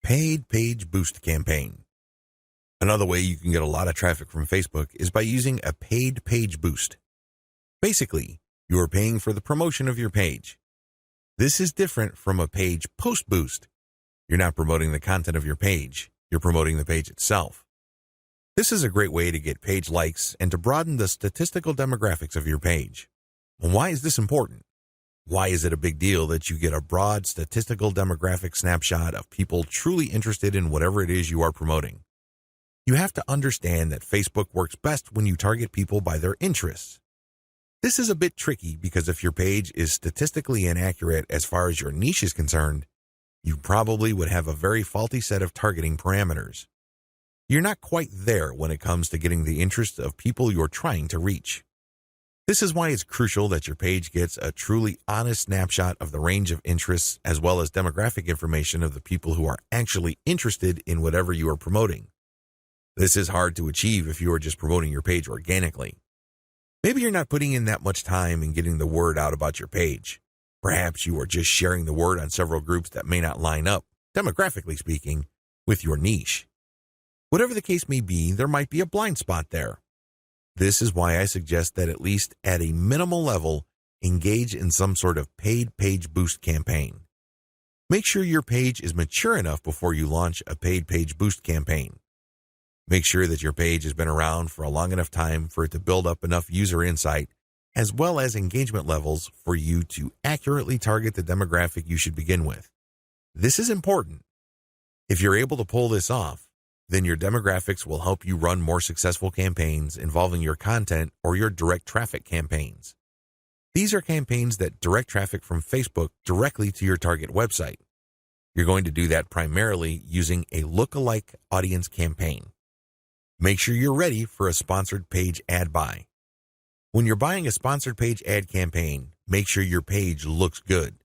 Paid Page Boost Campaign. Another way you can get a lot of traffic from Facebook is by using a paid page boost. Basically, you are paying for the promotion of your page. This is different from a page post boost. You're not promoting the content of your page, you're promoting the page itself. This is a great way to get page likes and to broaden the statistical demographics of your page. Why is this important? Why is it a big deal that you get a broad statistical demographic snapshot of people truly interested in whatever it is you are promoting? You have to understand that Facebook works best when you target people by their interests. This is a bit tricky because if your page is statistically inaccurate as far as your niche is concerned, you probably would have a very faulty set of targeting parameters. You're not quite there when it comes to getting the interest of people you're trying to reach. This is why it's crucial that your page gets a truly honest snapshot of the range of interests as well as demographic information of the people who are actually interested in whatever you are promoting. This is hard to achieve if you are just promoting your page organically. Maybe you're not putting in that much time in getting the word out about your page. Perhaps you are just sharing the word on several groups that may not line up, demographically speaking, with your niche. Whatever the case may be, there might be a blind spot there. This is why I suggest that at least at a minimal level, engage in some sort of paid page boost campaign. Make sure your page is mature enough before you launch a paid page boost campaign. Make sure that your page has been around for a long enough time for it to build up enough user insight as well as engagement levels for you to accurately target the demographic you should begin with. This is important. If you're able to pull this off, then your demographics will help you run more successful campaigns involving your content or your direct traffic campaigns. These are campaigns that direct traffic from Facebook directly to your target website. You're going to do that primarily using a lookalike audience campaign. Make sure you're ready for a sponsored page ad buy. When you're buying a sponsored page ad campaign, make sure your page looks good.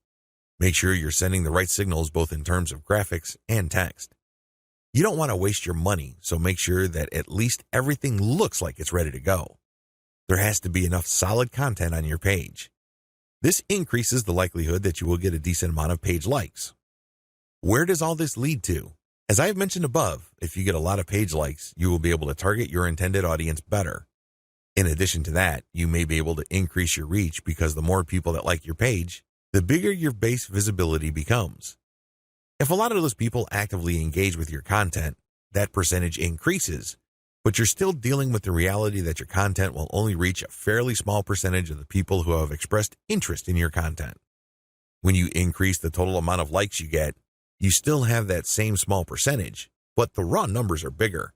Make sure you're sending the right signals both in terms of graphics and text. You don't want to waste your money, so make sure that at least everything looks like it's ready to go. There has to be enough solid content on your page. This increases the likelihood that you will get a decent amount of page likes. Where does all this lead to? As I have mentioned above, if you get a lot of page likes, you will be able to target your intended audience better. In addition to that, you may be able to increase your reach because the more people that like your page, the bigger your base visibility becomes. If a lot of those people actively engage with your content, that percentage increases, but you're still dealing with the reality that your content will only reach a fairly small percentage of the people who have expressed interest in your content. When you increase the total amount of likes you get, you still have that same small percentage, but the raw numbers are bigger.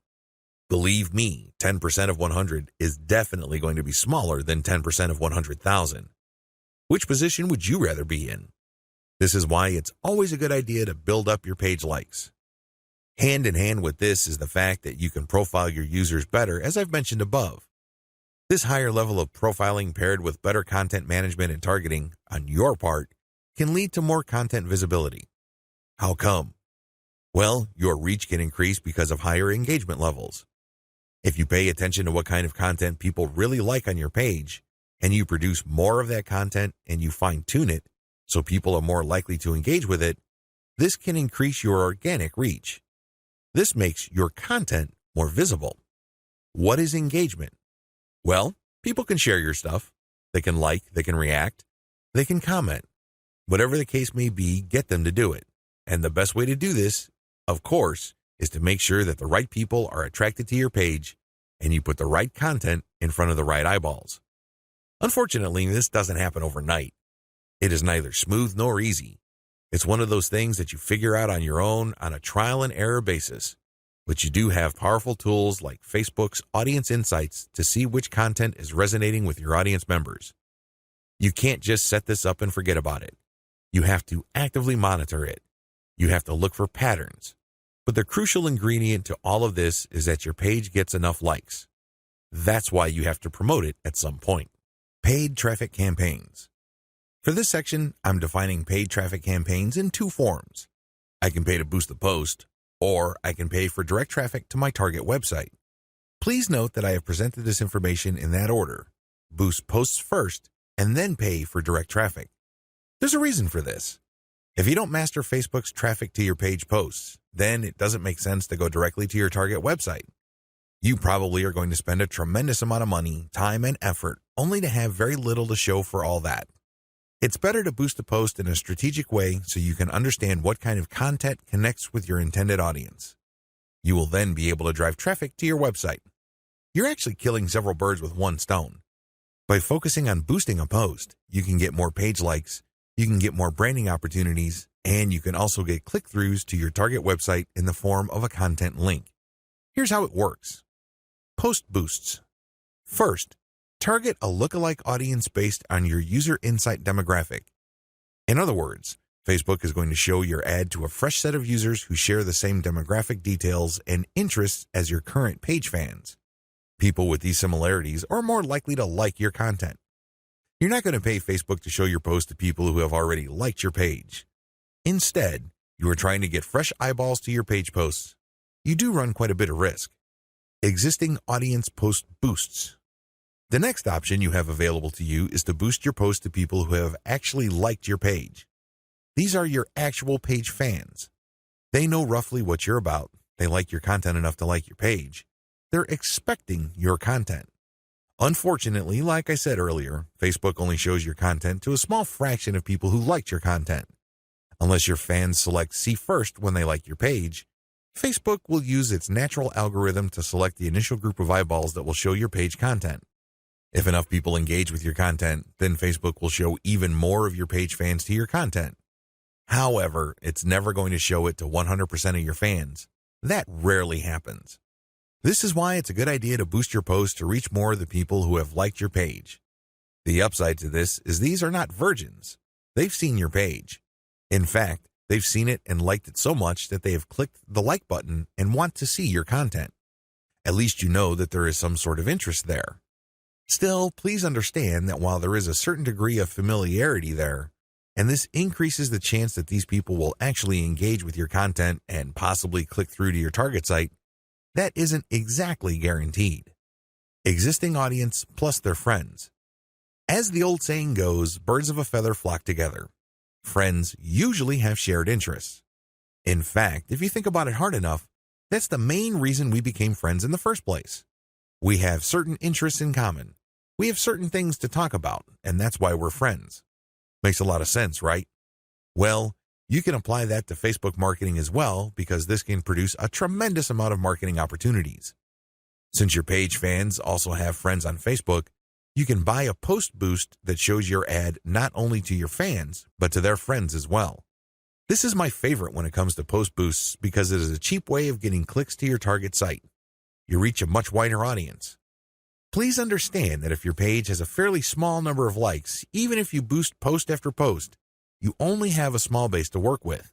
Believe me, 10% of 100 is definitely going to be smaller than 10% of 100,000. Which position would you rather be in? This is why it's always a good idea to build up your page likes. Hand in hand with this is the fact that you can profile your users better, as I've mentioned above. This higher level of profiling paired with better content management and targeting on your part can lead to more content visibility. How come? Well, your reach can increase because of higher engagement levels. If you pay attention to what kind of content people really like on your page, and you produce more of that content and you fine-tune it so people are more likely to engage with it, this can increase your organic reach. This makes your content more visible. What is engagement? Well, people can share your stuff. They can like, they can react, they can comment. Whatever the case may be, get them to do it. And the best way to do this, of course, is to make sure that the right people are attracted to your page and you put the right content in front of the right eyeballs. Unfortunately, this doesn't happen overnight. It is neither smooth nor easy. It's one of those things that you figure out on your own on a trial and error basis. But you do have powerful tools like Facebook's Audience Insights to see which content is resonating with your audience members. You can't just set this up and forget about it. You have to actively monitor it. You have to look for patterns. But the crucial ingredient to all of this is that your page gets enough likes. That's why you have to promote it at some point. Paid traffic campaigns. For this section, I'm defining paid traffic campaigns in two forms. I can pay to boost the post, or I can pay for direct traffic to my target website. Please note that I have presented this information in that order. Boost posts first, and then pay for direct traffic. There's a reason for this. If you don't master Facebook's traffic to your page posts, then it doesn't make sense to go directly to your target website. You probably are going to spend a tremendous amount of money, time, and effort only to have very little to show for all that. It's better to boost a post in a strategic way so you can understand what kind of content connects with your intended audience. You will then be able to drive traffic to your website. You're actually killing several birds with one stone. By focusing on boosting a post, you can get more page likes, you can get more branding opportunities, and you can also get click-throughs to your target website in the form of a content link. Here's how it works. Post boosts. First, target a lookalike audience based on your user insight demographic. In other words, Facebook is going to show your ad to a fresh set of users who share the same demographic details and interests as your current page fans. People with these similarities are more likely to like your content. You're not going to pay Facebook to show your post to people who have already liked your page. Instead, you are trying to get fresh eyeballs to your page posts. You do run quite a bit of risk. Existing audience post boosts. The next option you have available to you is to boost your post to people who have actually liked your page. These are your actual page fans. They know roughly what you're about. They like your content enough to like your page. They're expecting your content. Unfortunately, like I said earlier, Facebook only shows your content to a small fraction of people who liked your content. Unless your fans select see first when they like your page, Facebook will use its natural algorithm to select the initial group of eyeballs that will show your page content. If enough people engage with your content, then Facebook will show even more of your page fans to your content. However, it's never going to show it to 100% of your fans. That rarely happens. This is why it's a good idea to boost your post to reach more of the people who have liked your page. The upside to this is these are not virgins. They've seen your page. In fact, they've seen it and liked it so much that they have clicked the like button and want to see your content. At least you know that there is some sort of interest there. Still, please understand that while there is a certain degree of familiarity there, and this increases the chance that these people will actually engage with your content and possibly click through to your target site, that isn't exactly guaranteed. Existing audience plus their friends. As the old saying goes, birds of a feather flock together. Friends usually have shared interests. In fact, if you think about it hard enough, that's the main reason we became friends in the first place. We have certain interests in common. We have certain things to talk about, and that's why we're friends. Makes a lot of sense, right? Well, you can apply that to Facebook marketing as well, because this can produce a tremendous amount of marketing opportunities. Since your page fans also have friends on Facebook, you can buy a post boost that shows your ad not only to your fans, but to their friends as well. This is my favorite when it comes to post boosts because it is a cheap way of getting clicks to your target site. You reach a much wider audience. Please understand that if your page has a fairly small number of likes, even if you boost post after post, you only have a small base to work with.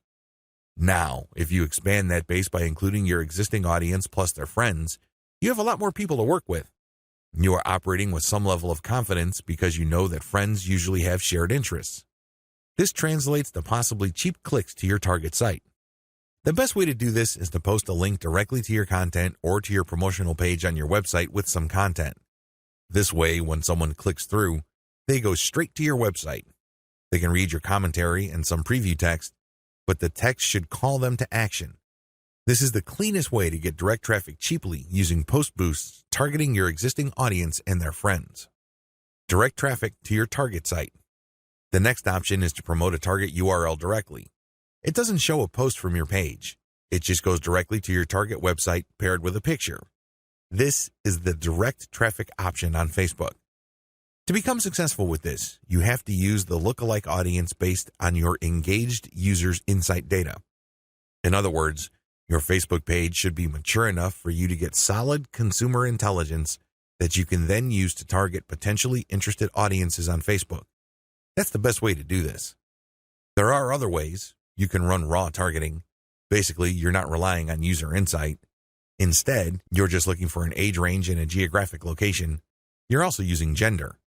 Now, if you expand that base by including your existing audience plus their friends, you have a lot more people to work with. You are operating with some level of confidence because you know that friends usually have shared interests. This translates to possibly cheap clicks to your target site. The best way to do this is to post a link directly to your content or to your promotional page on your website with some content. This way, when someone clicks through, they go straight to your website. They can read your commentary and some preview text, but the text should call them to action. This is the cleanest way to get direct traffic cheaply using post boosts targeting your existing audience and their friends. Direct traffic to your target site. The next option is to promote a target URL directly. It doesn't show a post from your page. It just goes directly to your target website paired with a picture. This is the direct traffic option on Facebook. To become successful with this, you have to use the lookalike audience based on your engaged users' insight data. In other words, your Facebook page should be mature enough for you to get solid consumer intelligence that you can then use to target potentially interested audiences on Facebook. That's the best way to do this. There are other ways. You can run raw targeting. Basically, you're not relying on user insight. Instead, you're just looking for an age range and a geographic location. You're also using gender.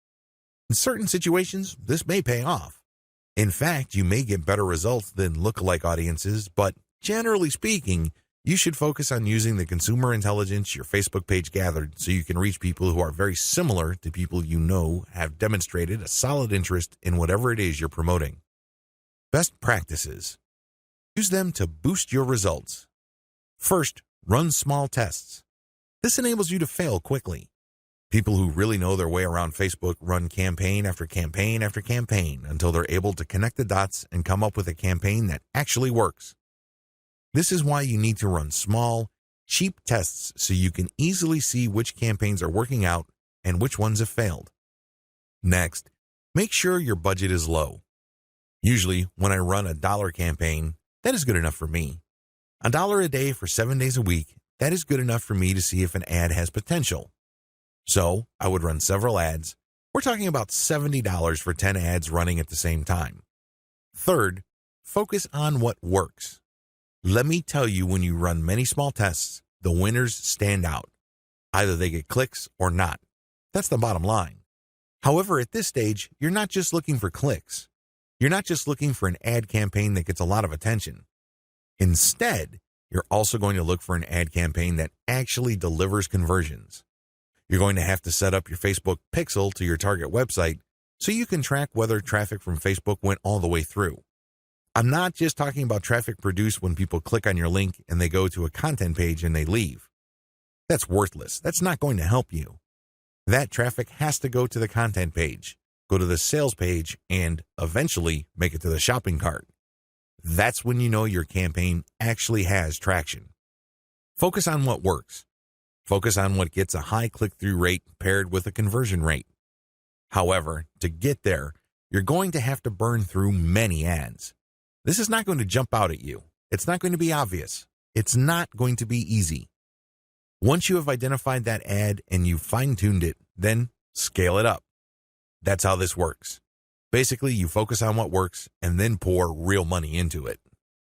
In certain situations, this may pay off. In fact, you may get better results than lookalike audiences, but generally speaking, you should focus on using the consumer intelligence your Facebook page gathered so you can reach people who are very similar to people you know have demonstrated a solid interest in whatever it is you're promoting. Best practices. Use them to boost your results. First, run small tests. This enables you to fail quickly. People who really know their way around Facebook run campaign after campaign after campaign until they're able to connect the dots and come up with a campaign that actually works. This is why you need to run small, cheap tests so you can easily see which campaigns are working out and which ones have failed. Next, make sure your budget is low. Usually, when I run a $1 campaign, that is good enough for me. $1 a day for 7 days a week, that is good enough for me to see if an ad has potential. So, I would run several ads. We're talking about $70 for 10 ads running at the same time. Third, focus on what works. Let me tell you, when you run many small tests, the winners stand out. Either they get clicks or not. That's the bottom line. However, at this stage, you're not just looking for clicks. You're not just looking for an ad campaign that gets a lot of attention. Instead, you're also going to look for an ad campaign that actually delivers conversions. You're going to have to set up your Facebook pixel to your target website so you can track whether traffic from Facebook went all the way through. I'm not just talking about traffic produced when people click on your link and they go to a content page and they leave. That's worthless. That's not going to help you. That traffic has to go to the content page, go to the sales page, and eventually make it to the shopping cart. That's when you know your campaign actually has traction. Focus on what works. Focus on what gets a high click-through rate paired with a conversion rate. However, to get there, you're going to have to burn through many ads. This is not going to jump out at you. It's not going to be obvious. It's not going to be easy. Once you have identified that ad and you've fine-tuned it, then scale it up. That's how this works. Basically, you focus on what works and then pour real money into it.